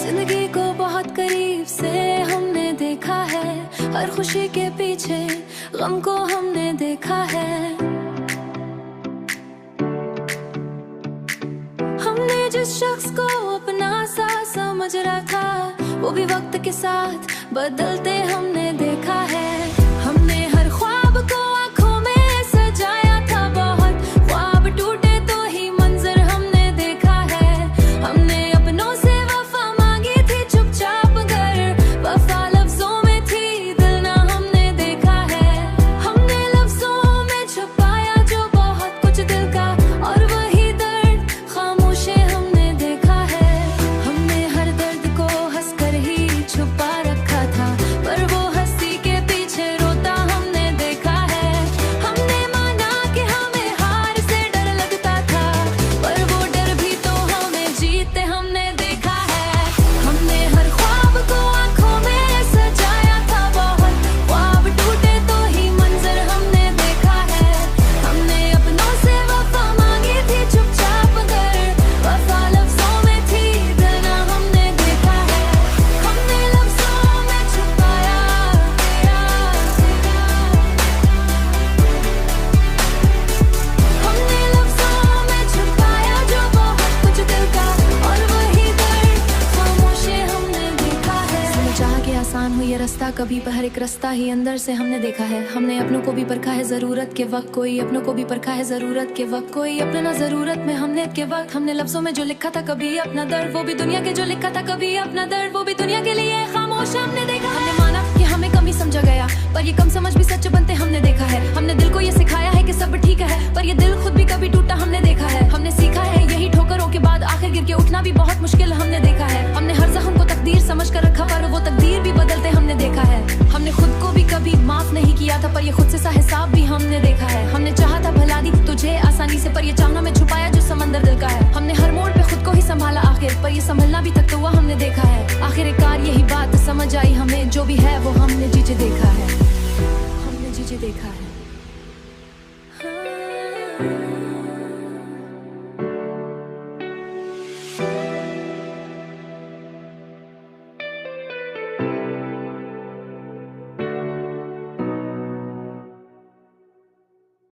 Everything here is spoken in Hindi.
जिंदगी को बहुत करीब से हमने देखा है, हर खुशी के पीछे गम को हमने देखा है। हमने जिस शख्स को अपना सा समझ रखा, वो भी वक्त के साथ बदलते हमने देखा है। हमने हर ख्वाब को आंखों में सजाया था बहुत, ख्वाब टूटे तो ही मंजर हमने देखा है। हमने अपनों से वफा मांगी थी चुपचाप कर, वफा लफ्जों में थी दिल ना हमने देखा है। हमने लफ्जों में छुपाया जो बहुत कुछ दिल का, और वही दर्द खामोशे हमने देखा है। हमने हर दर्द को हंसकर ही छुपा रखा था, पर वो हंसी के पीछे रोता हमने देखा है। हमने माना कि हमें हार से डर लगता था, पर वो डर भी तो हमें जीते हमने देखा है। हमने हर ख्वाब को आंखों में सजाया था बहुत, ख्वाब टूटे तो ही मंजर हमने देखा है। हमने अपनों से वफा मांगी थी चुपचाप कर, वफा लफ्जों में थी दिल ना हमने देखा है। हमने लफ्जों में छुपाया हमने लफ्जों में छुपाया जो बहुत कुछ दिल का, और वही दर्द खामोशे हमने देखा है। समझ आ गया आसान हुई ये रास्ता कभी, पर हर एक रास्ता ही अंदर से हमने देखा है। हमने अपनों को भी परखा है जरूरत के वक्त, कोई अपनों को भी परखा है जरूरत के वक्त, कोई अपना ना जरूरत में हमने के वक्त। हमने लफ्जों में जो लिखा था कभी अपना दर्द, वो भी दुनिया के जो लिखा था कभी अपना दर्द, वो भी दुनिया के लिए खामोश हमने देखा। हमने माना कि हमें कमी समझा गया, पर ये कम समझ भी सच बनते हमने देखा है। हमने दिल को ये सिखाया है कि सब ठीक है, पर ये दिल खुद भी कभी टूटा हमने देखा है। हमने सीखा है यही ठोकरों के बाद आखिर गिर के उठना भी बहुत मुश्किल हमने देखा है। हमने हर जख्म को तकदीर समझ कर रखा, पर वो तकदीर भी बदलते हमने देखा है। हमने खुद को भी कभी माफ नहीं किया था, पर ये खुद से सा हिसाब भी हमने देखा है। हमने चाहा था भला दी तुझे आसानी से, पर ये चाहना में छुपाया जो समंदर दिल का है। हमने हर मोड़ पे खुद को ही संभाला आखिर, पर ये संभलना भी तक तो हुआ हमने देखा है। आखिरकार यही बात समझ आई हमें, जो भी है वो हमने जीजे देखा है, हमने जीजे देखा है।